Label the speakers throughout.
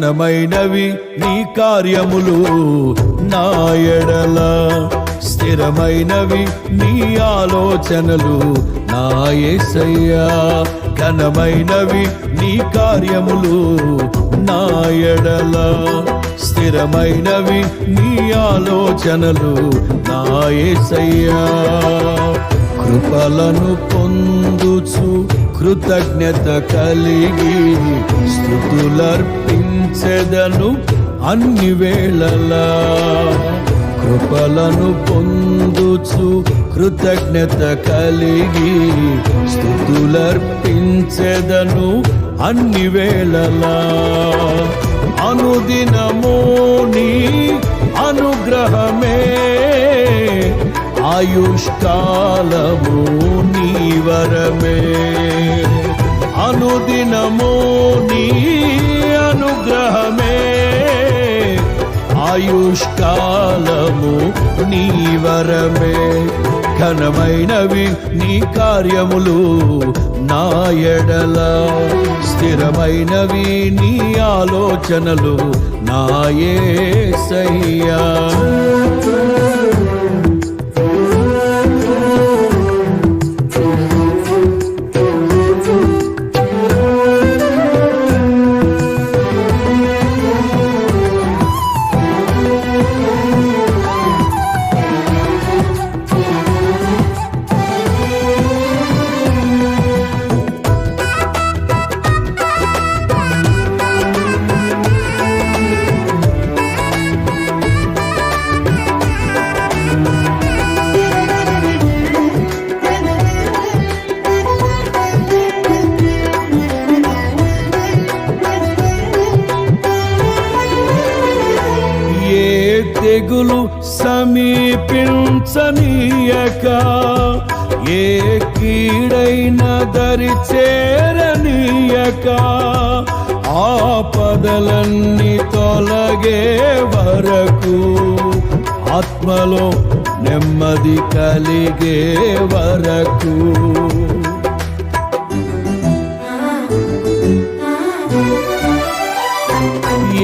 Speaker 1: ఘనమైనవి నీ కార్యములు నా ఎడల, స్థిరమైనవి నీ ఆలోచనలు నా యేసయ్యా. ఘనమైనవి నీ కార్యములు నా ఎడల, స్థిరమైనవి నీ ఆలోచనలు నా యేసయ్యా. కృపలను పొందుచు కృతజ్ఞత కలిగి స్తుతులర్పించెదను అన్ని వేళలా. కృపలను పొందుచు కృతజ్ఞత కలిగి స్తుతులర్పించెదను అన్ని వేళలా. అనుదినము నీ అనుగ్రహమే, ఆయుష్కాలము నీ వరమే. అనుదినము నీ అనుగ్రహమే, ఆయుష్కాలము నీ వరమే. ఘనమైనవి నీ కార్యములు నా ఎడల, స్థిరమైనవి నీ ఆలోచనలు నా యేసయ్యా. తెగులు సమీపించనీయక, ఏ కీడైన దరి చేరనీయక, ఆపదలన్నీ తొలగే వరకు, ఆత్మలో నెమ్మది కలిగే వరకు.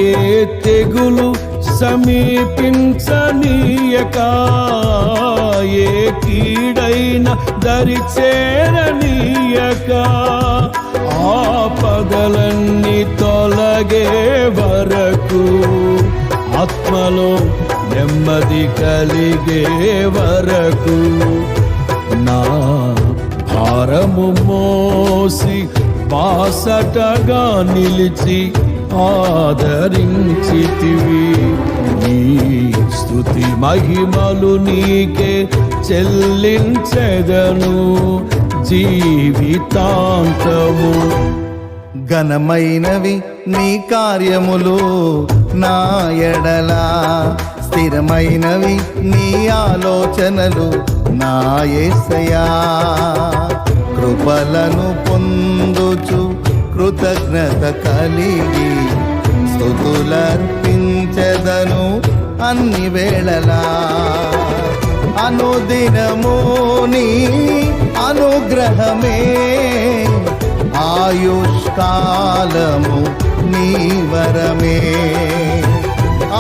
Speaker 1: ఏ తెగులు సమీపించనీయక, ఏ కీడైన దరి చేరనీయక, ఆపదలన్నీ తొలగే వరకు, ఆత్మలో నెమ్మది కలిగే వరకు. నా భారము మోసి బాసటగా నిలిచి ఆదరించితివి. నీ స్తుతి మహిమలు నీకే చెల్లించెదను జీవితాంతము.
Speaker 2: ఘనమైనవి నీ కార్యములు నా ఎడల, స్థిరమైనవి నీ ఆలోచనలు నా యేసయ్యా. కృపలను పొందుచు కృతజ్ఞత కలిగి స్తుతులర్పించెదను అన్ని వేళలా. అనుదినము నీ అనుగ్రహమే, ఆయుష్కాలము నీ వరమే.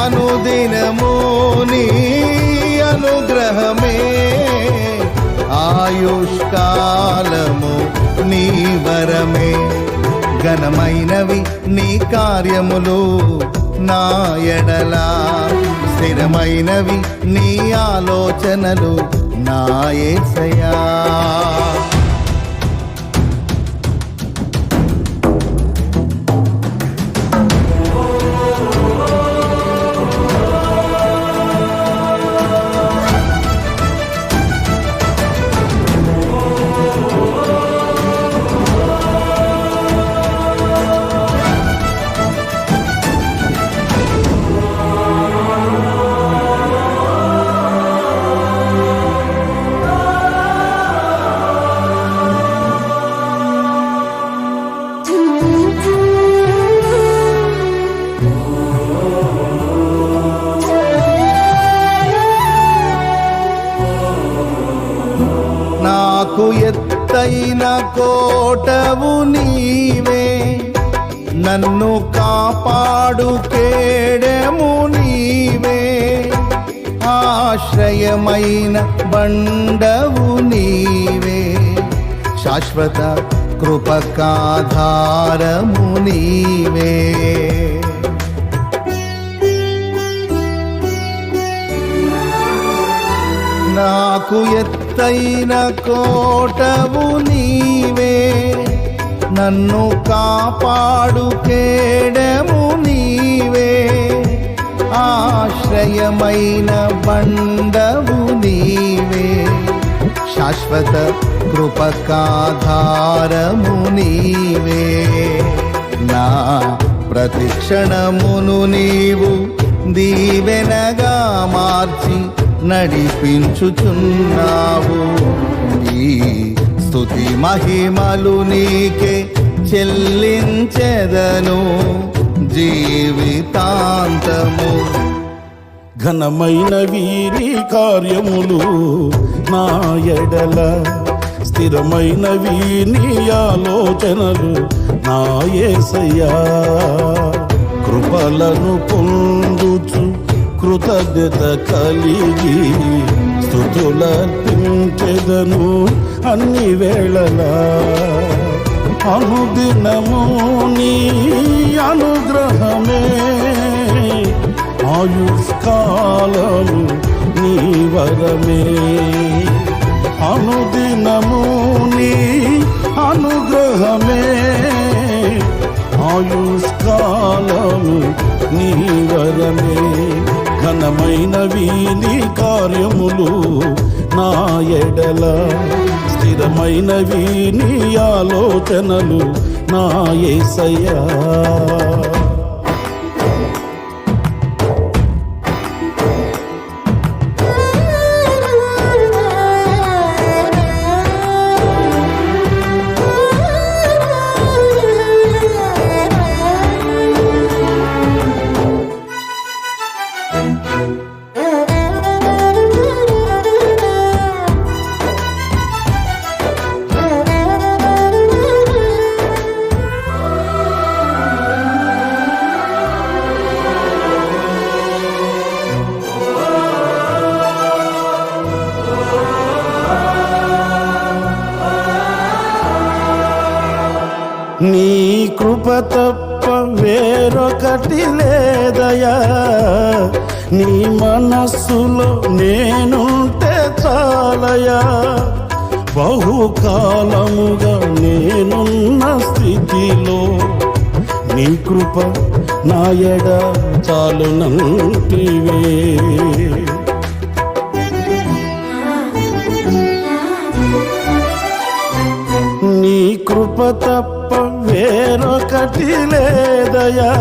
Speaker 2: అనుదినము నీ అనుగ్రహమే, ఆయుష్కాలము నీ వరమే. ఘనమైనవి నీ కార్యములు నా ఎడల, స్థిరమైనవి నీ ఆలోచనలు నా యేసయ్యా. నాకు ఎత్తైన కోటవు నీవే, నన్ను కాపాడు కేడెము నీవే, ఆశ్రయమైన బండవు నీవే, శాశ్వత కృపకాధారము నీవే. నాకు ఎత్తైన కోటవు నీవే, నన్ను కాపాడు కేడెము నీవే, ఆశ్రయమైన బండవు నీవే, శాశ్వత కృపకాధారము నీవే. నా ప్రతిక్షణమును నీవు దీవెనగా మార్చి నడిపించుచున్నావు. ఈ స్తుతి మహిమలు నీకే చెల్లించెదను జీవితాంతము.
Speaker 3: ఘనమైన వీరి కార్యములు నా ఎడల, స్థిరమైన వీని ఆలోచనలు నా యేసయ్యా. కృపలను పొందుచు కృతజ్ఞత కలిగి స్తుతులర్పించెదను అన్ని వేళలా. అనుదినము నీ అనుగ్రహమే, ఆయుష్కాలము నీ వరమే. అనుదినము నీ అనుగ్రహమే, ఆయుష్కాలము నీ వరమే. ఘనమైనవి నీ కార్యములు నా ఎడల, స్థిరమైనవి నీ ఆలోచనలు నా యేసయ్యా. నీ కృప తప్ప వేరొకటి లేదయా, నీ మనస్సులో నేనుంటే చాలయా. బహుకాలముగా నేనున్న స్థితిలో నీ కృప నా ఎడ చాలునంటివే. నీ కృప తప్ప వేరొకటి లేదయా,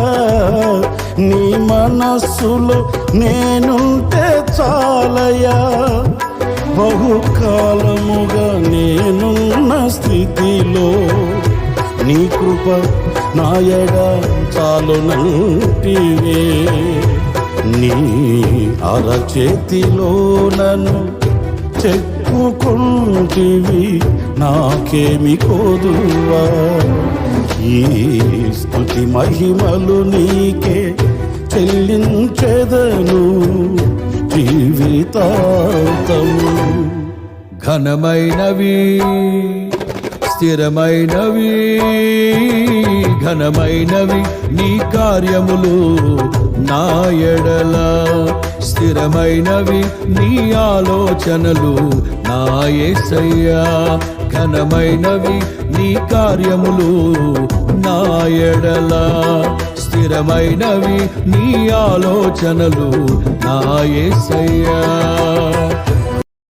Speaker 3: నీ మనస్సులో నేనుంటే చాలయా. బహుకాలముగా నేనున్న స్థితిలో నీ కృప నా ఎడ చాలునంటివే. నీ అరచేతిలో నన్ను చెక్కుకుంటివి, నాకేమి కోదువా. ఈ స్తుతి మహిమలు నీకే చెల్లించెదను జీవితాంతము.
Speaker 1: ఘనమైనవి స్థిరమైనవి, ఘనమైనవి నీ కార్యములు నా ఎడల, స్థిరమైనవి నీ ఆలోచనలు నా యేసయ్యా. ఘనమైనవి నీ కార్యములు నా ఎడల, స్థిరమైనవి నీ ఆలోచనలు నా యేసయ్యా.